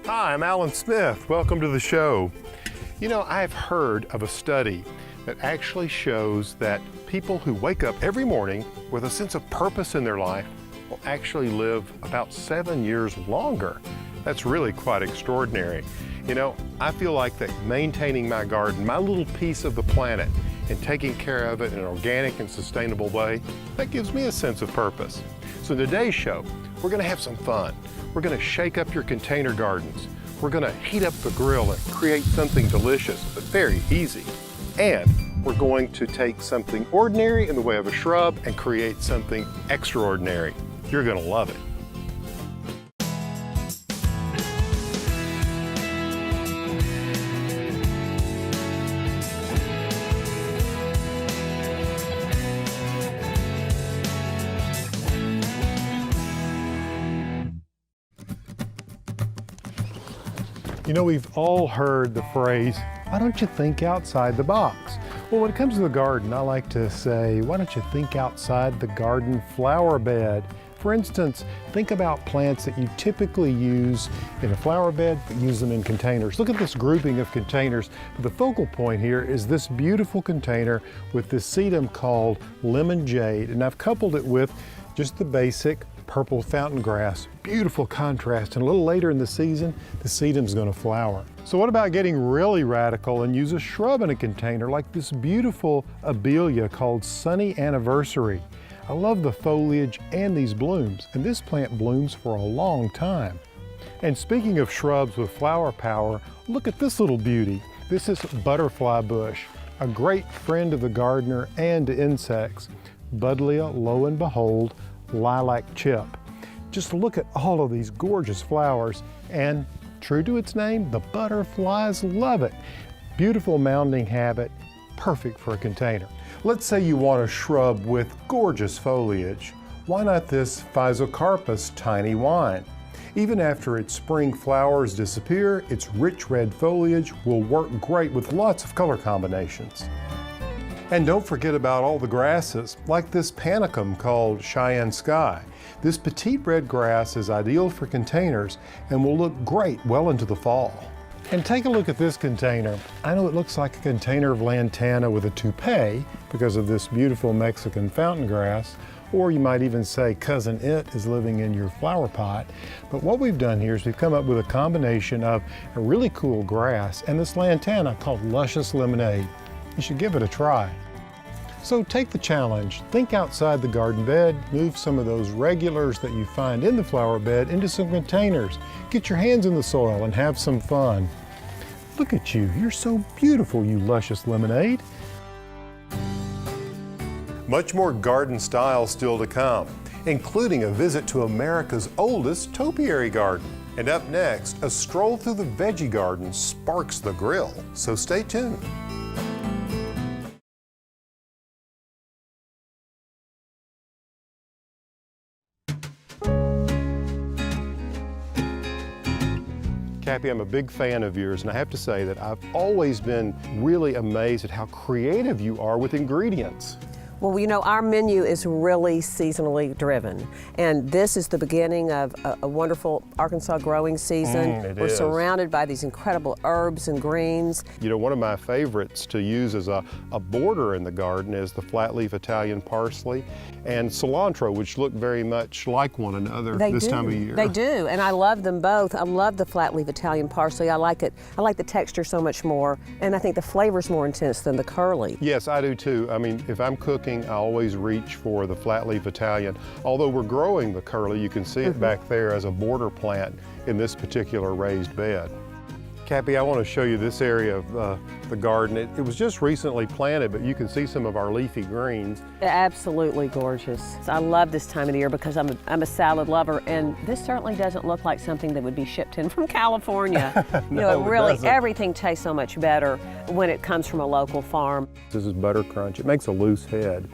Hi, I'm Alan Smith. Welcome to the show. You know, I've heard of a study that actually shows that people who wake up every morning with a sense of purpose in their life will actually live about 7 years longer. That's really quite extraordinary. You know, I feel like that maintaining my garden, my little piece of the planet, and taking care of it in an organic and sustainable way, that gives me a sense of purpose. So in today's show, we're gonna have some fun. We're gonna shake up your container gardens. We're gonna heat up the grill and create something delicious, but very easy. And we're going to take something ordinary in the way of a shrub and create something extraordinary. You're gonna love it. You know, we've all heard the phrase, why don't you think outside the box? Well, when it comes to the garden, I like to say, why don't you think outside the garden flower bed? For instance, think about plants that you typically use in a flower bed, but use them in containers. Look at this grouping of containers. The focal point here is this beautiful container with this sedum called lemon jade, and I've coupled it with just the basic purple fountain grass. Beautiful contrast, and a little later in the season, the sedum's gonna flower. So what about getting really radical and use a shrub in a container like this beautiful abelia called Sunny Anniversary? I love the foliage and these blooms, and this plant blooms for a long time. And speaking of shrubs with flower power, look at this little beauty. This is butterfly bush, a great friend of the gardener and to insects. Buddleia, lo and behold, lilac chip. Just look at all of these gorgeous flowers, and true to its name, the butterflies love it. Beautiful mounding habit, perfect for a container. Let's say you want a shrub with gorgeous foliage. Why not this Physocarpus tiny wine? Even after its spring flowers disappear, its rich red foliage will work great with lots of color combinations. And don't forget about all the grasses, like this panicum called Cheyenne Sky. This petite red grass is ideal for containers and will look great well into the fall. And take a look at this container. I know it looks like a container of lantana with a toupee because of this beautiful Mexican fountain grass, or you might even say Cousin It is living in your flower pot. But what we've done here is we've come up with a combination of a really cool grass and this lantana called Luscious Lemonade. You should give it a try. So take the challenge, think outside the garden bed, move some of those regulars that you find in the flower bed into some containers. Get your hands in the soil and have some fun. Look at you, you're so beautiful, you luscious lemonade. Much more garden style still to come, including a visit to America's oldest topiary garden. And up next, a stroll through the veggie garden sparks the grill, so stay tuned. Cappy, I'm a big fan of yours, and I have to say that I've always been really amazed at how creative you are with ingredients. Well, you know, our menu is really seasonally driven, and this is the beginning of a wonderful Arkansas growing season. We're surrounded by these incredible herbs and greens. You know, one of my favorites to use as a border in the garden is the flat leaf Italian parsley and cilantro, which look very much like one another this time of year. They do, and I love them both. I love the flat leaf Italian parsley. I like it. I like the texture so much more, and I think the flavor's more intense than the curly. Yes, I do too. I mean, if I'm cooking, I always reach for the flat leaf Italian. Although we're growing the curly, you can see it back there as a border plant in this particular raised bed. Cappy, I want to show you this area of the garden. It was just recently planted, but you can see some of our leafy greens. Absolutely gorgeous. I love this time of the year because I'm a salad lover, and this certainly doesn't look like something that would be shipped in from California. No, you know, really, it everything tastes so much better when it comes from a local farm. This is butter crunch. It makes a loose head.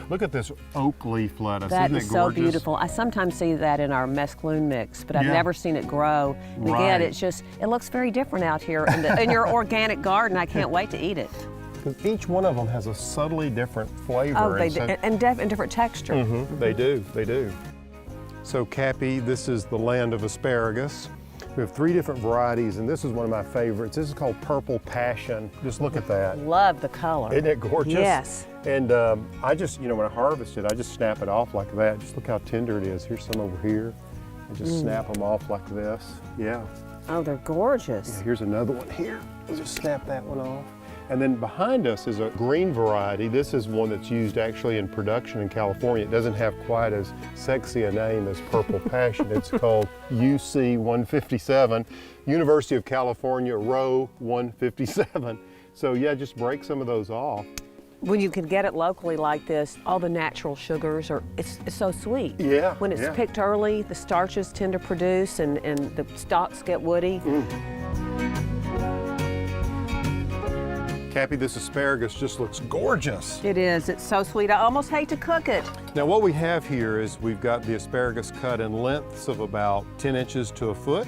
Look at this oak leaf lettuce. That Isn't is it so gorgeous? beautiful. I sometimes see that in our mesclun mix, but I've never seen it grow. And again, it looks very different out here in your organic garden. I can't wait to eat it. Because each one of them has a subtly different flavor. Oh, they do, and different texture. They do, they do. So Cappy, this is the land of asparagus. We have 3 different varieties, and this is one of my favorites. This is called Purple Passion. Just look at that. Love the color. Isn't it gorgeous? Yes. And I just, when I harvest it, I just snap it off like that. Just look how tender it is. Here's some over here. And just snap them off like this. Yeah. Oh, they're gorgeous. Yeah, here's another one here. We'll just snap that one off. And then behind us is a green variety. This is one that's used actually in production in California. It doesn't have quite as sexy a name as Purple Passion. It's called UC 157, University of California Row 157. So yeah, just break some of those off. When you can get it locally like this, all the natural sugars it's so sweet. Yeah. When it's picked early, the starches tend to produce and the stalks get woody. Cappy, this asparagus just looks gorgeous. It is. It's so sweet. I almost hate to cook it. Now what we have here is we've got the asparagus cut in lengths of about 10 inches to a foot.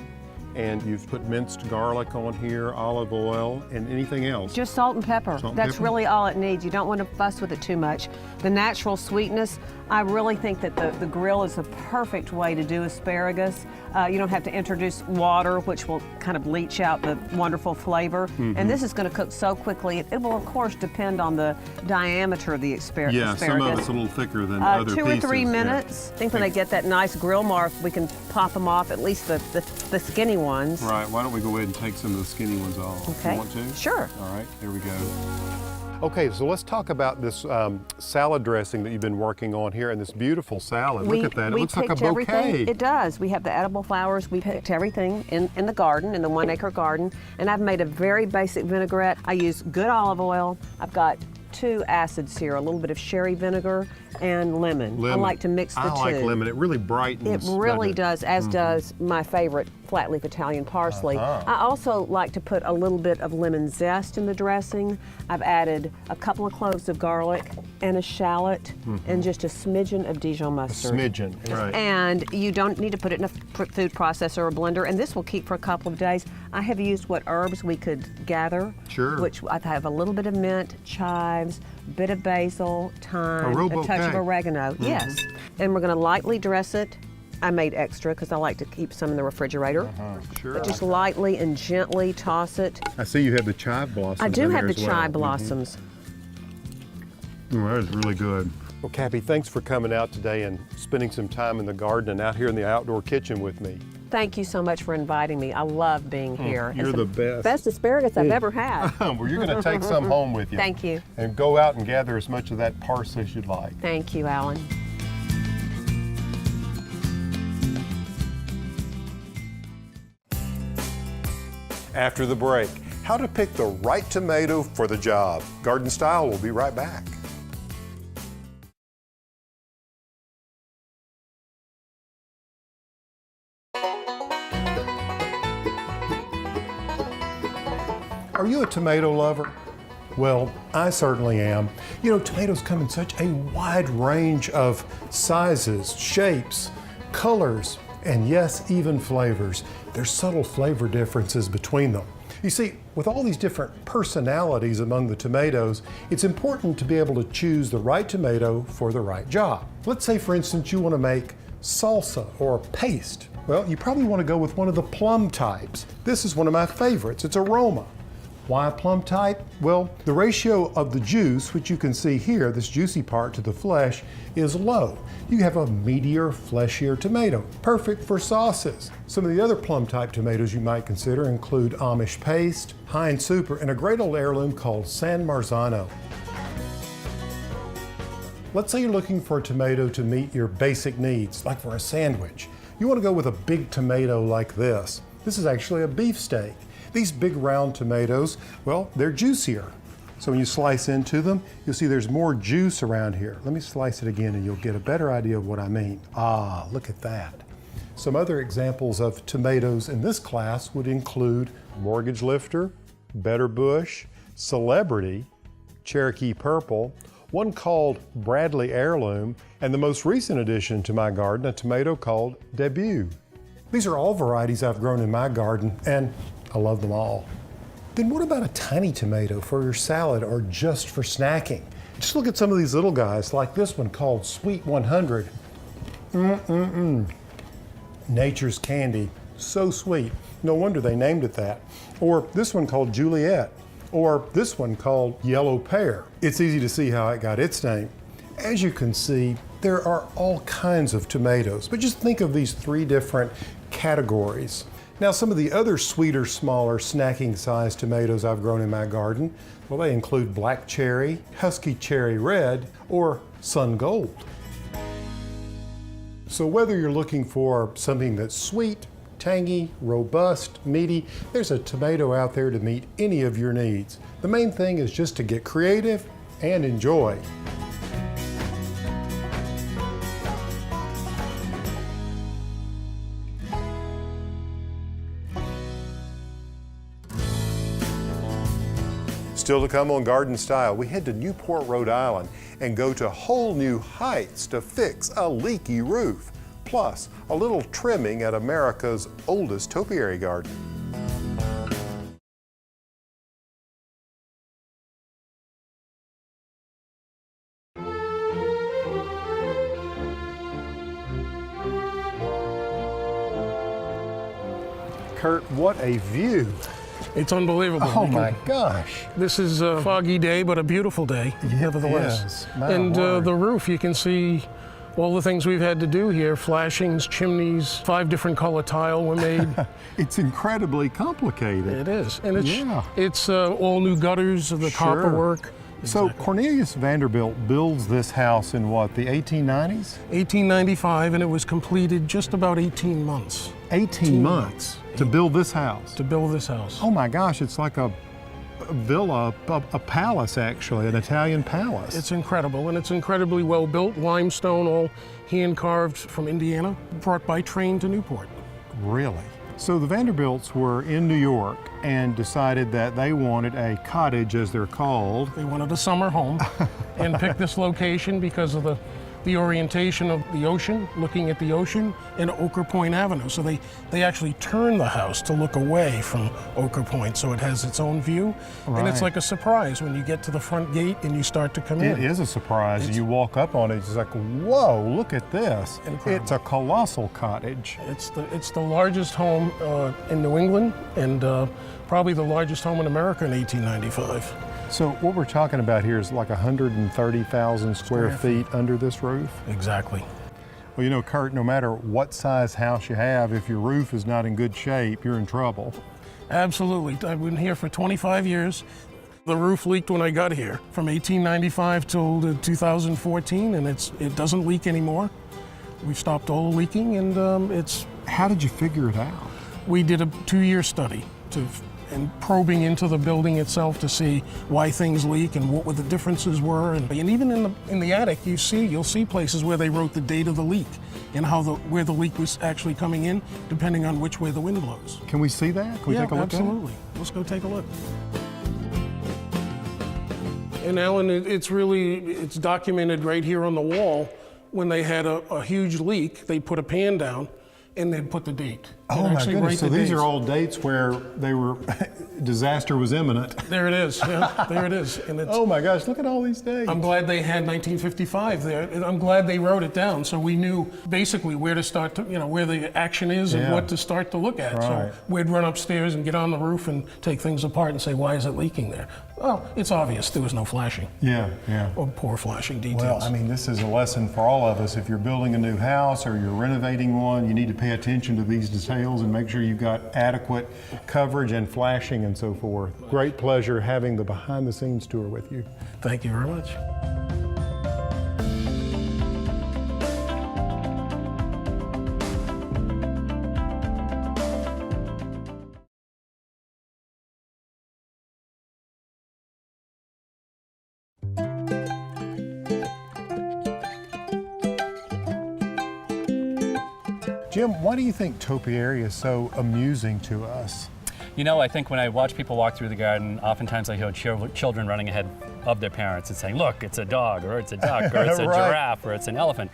And you've put minced garlic on here, olive oil, and anything else. Just salt and pepper. Salt and That's pepper? really all it needs. You don't want to fuss with it too much. The natural sweetness, I really think that the grill is a perfect way to do asparagus. You don't have to introduce water, which will kind of leach out the wonderful flavor. And this is going to cook so quickly. It will, of course, depend on the diameter of the asparagus. Yeah, some of it's a little thicker than other 2 pieces. or 3 yeah. minutes. I think when they get that nice grill mark, we can pop them off, at least the skinny ones. Right, why don't we go ahead and take some of the skinny ones off? Okay. You want to? Sure. All right, here we go. Okay, so let's talk about this salad dressing that you've been working on here and this beautiful salad. Look at that, it looks like a picked everything. bouquet. It does. We have the edible flowers. We picked everything in the garden, in the 1 acre garden. And I've made a very basic vinaigrette. I use good olive oil. I've got 2 acids here, a little bit of sherry vinegar and lemon. I like to mix the two. I like lemon, it really brightens. It really does, as does my favorite flat leaf Italian parsley. I also like to put a little bit of lemon zest in the dressing. I've added a couple of cloves of garlic and a shallot and just a smidgen of Dijon mustard. Smidgen, right. And you don't need to put it in a food processor or blender, and this will keep for a couple of days. I have used what herbs we could gather. Sure. Which I have a little bit of mint, chives, bit of basil, thyme, real a touch bouquet. of oregano. Yes. And we're going to lightly dress it. I made extra because I like to keep some in the refrigerator. Sure. But just lightly and gently toss it. I see you have the chive blossoms. I do in have there the as well. chive blossoms. That is really good. Well, Cappy, thanks for coming out today and spending some time in the garden and out here in the outdoor kitchen with me. Thank you so much for inviting me. I love being here. You're It's the best. Best asparagus I've ever had. Well, you're going to take some home with you. Thank you. And go out and gather as much of that parsley as you'd like. Thank you, Alan. After the break, how to pick the right tomato for the job. Garden Style will be right back. Are you a tomato lover? Well, I certainly am. You know, tomatoes come in such a wide range of sizes, shapes, colors, and yes, even flavors. There's subtle flavor differences between them. You see, with all these different personalities among the tomatoes, it's important to be able to choose the right tomato for the right job. Let's say, for instance, you want to make salsa or paste. Well, you probably want to go with one of the plum types. This is one of my favorites. It's aroma. Why a plum type? Well, the ratio of the juice, which you can see here, this juicy part to the flesh, is low. You have a meatier, fleshier tomato, perfect for sauces. Some of the other plum type tomatoes you might consider include Amish paste, Heinz Super, and a great old heirloom called San Marzano. Let's say you're looking for a tomato to meet your basic needs, like for a sandwich. You want to go with a big tomato like this. This is actually a beefsteak. These big round tomatoes, well, they're juicier. So when you slice into them, you'll see there's more juice around here. Let me slice it again and you'll get a better idea of what I mean. Ah, look at that. Some other examples of tomatoes in this class would include Mortgage Lifter, Better Bush, Celebrity, Cherokee Purple, one called Bradley Heirloom, and the most recent addition to my garden, a tomato called Debut. These are all varieties I've grown in my garden, and I love them all. Then what about a tiny tomato for your salad or just for snacking? Just look at some of these little guys, like this one called Sweet 100. Nature's candy, So sweet. No wonder they named it that. Or this one called Juliet. Or this one called Yellow Pear. It's easy to see how it got its name. As you can see, there are all kinds of tomatoes, but just think of these 3 different categories. Now, some of the other sweeter, smaller, snacking-sized tomatoes I've grown in my garden, well, they include black cherry, husky cherry red, or sun gold. So whether you're looking for something that's sweet, tangy, robust, meaty, there's a tomato out there to meet any of your needs. The main thing is just to get creative and enjoy. Still to come on Garden Style, we head to Newport, Rhode Island and go to whole new heights to fix a leaky roof. Plus, a little trimming at America's oldest topiary garden. Kurt, what a view. It's unbelievable. Oh my gosh. This is a foggy day, but a beautiful day, nevertheless. Yes, my And word. the roof, you can see all the things we've had to do here, flashings, chimneys, 5 different color tile were made. It's incredibly complicated. It is. And Yeah. it's all new gutters, the Sure. copper work. So Cornelius Vanderbilt builds this house in what, the 1890s? 1895, and it was completed just about 18 months 18 months to build this house. to build this house. Oh my gosh, it's like a villa, a palace actually, an Italian palace. It's incredible, and it's incredibly well built, limestone, all hand carved from Indiana, brought by train to Newport. Really? So the Vanderbilts were in New York and decided that they wanted a cottage, as they're called. They wanted a summer home and picked this location because of the orientation of the ocean, looking at the ocean, and Ochre Point Avenue. So they actually turned the house to look away from Ochre Point, so it has its own view. And it's Right. like a surprise when you get to the front gate and you start to come It in. is a surprise. You walk up on it, it's like, whoa, look at this. Incredible. It's a colossal cottage. It's the largest home in New England, and probably the largest home in America in 1895. So what we're talking about here is like 130,000 square feet under this roof. Exactly. Well, you know, Kurt, no matter what size house you have, if your roof is not in good shape, you're in trouble. Absolutely. I've been here for 25 years. The roof leaked when I got here from 1895 till 2014, and it doesn't leak anymore. We've stopped all the leaking, and How did you figure it out? we did a 2-year study and probing into the building itself to see why things leak and what the differences were. And even in the attic, you'll see places where they wrote the date of the leak and where the leak was actually coming in, depending on which way the wind blows. Can we see that? Can we take a look absolutely. Let's go take a look. And Alan, it's documented right here on the wall. When they had a huge leak, they put a pan down and they'd put the date. Oh my goodness, so these are all dates where disaster was imminent. There it is, yeah, there it is. And Oh my gosh, look at all these dates. I'm glad they had 1955 there, and I'm glad they wrote it down so we knew basically where to start, where the action is and Yeah. what to start to look at. Right. So we'd run upstairs and get on the roof and take things apart and say, why is it leaking there? Well, it's obvious, there was no flashing. Yeah, yeah. Or poor flashing details. Well, I mean, this is a lesson for all of us. If you're building a new house or you're renovating one, you need to pay attention to these details and make sure you've got adequate coverage and flashing and so forth. Great pleasure having the behind the scenes tour with you. Thank you very much. Jim, why do you think topiary is so amusing to us? You know, I think when I watch people walk through the garden, oftentimes I hear children running ahead of their parents and saying, look, it's a dog, or it's a duck, or it's a Right. giraffe, or it's an elephant.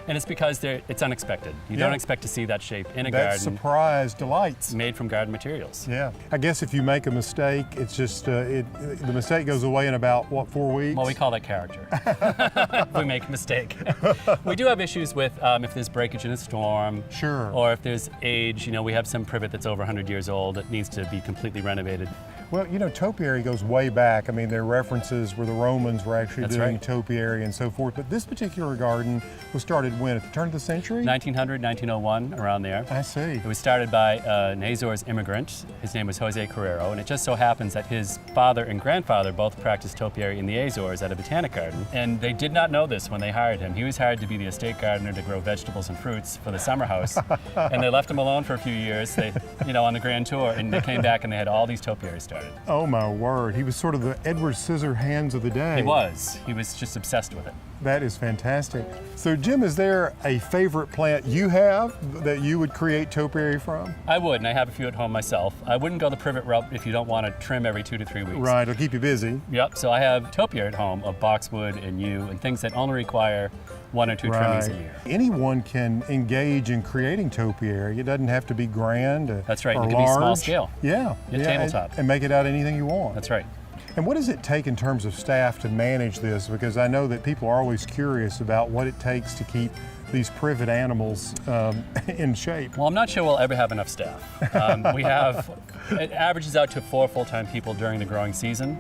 And it's because it's unexpected. You don't expect to see that shape in a That garden. surprise delights. Made from garden materials. Yeah. I guess if you make a mistake, it's just, the mistake goes away in about, what, 4 weeks? Well, we call that character. If we make a mistake. We do have issues with if there's breakage in a storm. Sure. Or if there's age. You know, we have some privet that's over 100 years old that needs to be completely renovated. Well, you know, topiary goes way back. I mean, there are references where the Romans were actually That's doing right. topiary and so forth. But this particular garden was started when? At the turn of the century? 1900, 1901, around there. I see. It was started by an Azores immigrant. His name was Jose Carrero, and it just so happens that his father and grandfather both practiced topiary in the Azores at a botanic garden. And they did not know this when they hired him. He was hired to be the estate gardener to grow vegetables and fruits for the summer house. And they left him alone for a few years, on the grand tour, and they came back and they had all these topiaries started. Oh my word, he was sort of the Edward Scissorhands of the day. He was just obsessed with it. That is fantastic. So Jim, is there a favorite plant you have that you would create topiary from? I would, and I have a few at home myself. I wouldn't go the privet route if you don't want to trim every 2 to 3 weeks. Right, it'll keep you busy. Yep, so I have topiary at home of boxwood and yew and things that only require 1 or 2 trimmings a year. Anyone can engage in creating topiary. It doesn't have to be grand That's right, or it can large. be small scale. Yeah, Tabletop. and make it out anything you want. That's right. And what does it take in terms of staff to manage this? Because I know that people are always curious about what it takes to keep these privet animals in shape. Well, I'm not sure we'll ever have enough staff. It averages out to 4 full-time people during the growing season.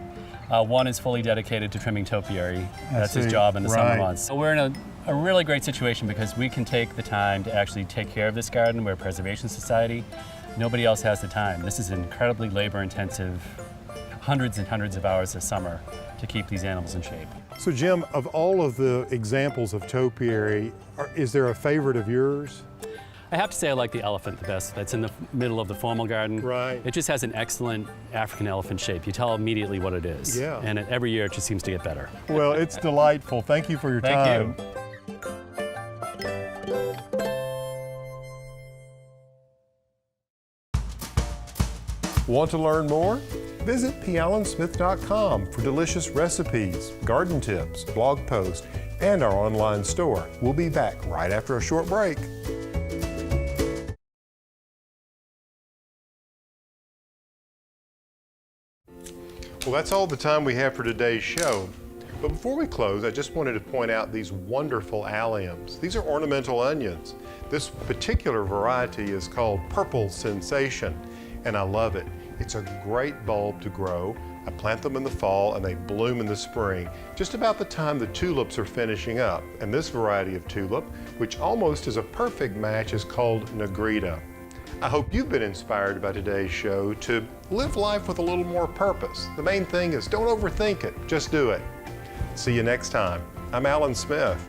1 is fully dedicated to trimming topiary. That's his job in the summer months. So we're in a really great situation because we can take the time to actually take care of this garden. We're a preservation society. Nobody else has the time. This is incredibly labor-intensive, hundreds and hundreds of hours a summer to keep these animals in shape. So Jim, of all of the examples of topiary, is there a favorite of yours? I have to say I like the elephant the best. That's in the middle of the formal garden. Right. It just has an excellent African elephant shape. You tell immediately what it is. Yeah. And every year it just seems to get better. Well, it's delightful. Thank you for your time. Thank you. Want to learn more? Visit PAllenSmith.com for delicious recipes, garden tips, blog posts, and our online store. We'll be back right after a short break. Well, that's all the time we have for today's show. But before we close, I just wanted to point out these wonderful alliums. These are ornamental onions. This particular variety is called Purple Sensation, and I love it. It's a great bulb to grow. I plant them in the fall and they bloom in the spring, just about the time the tulips are finishing up. And this variety of tulip, which almost is a perfect match, is called Negrita. I hope you've been inspired by today's show to live life with a little more purpose. The main thing is don't overthink it, just do it. See you next time. I'm Alan Smith.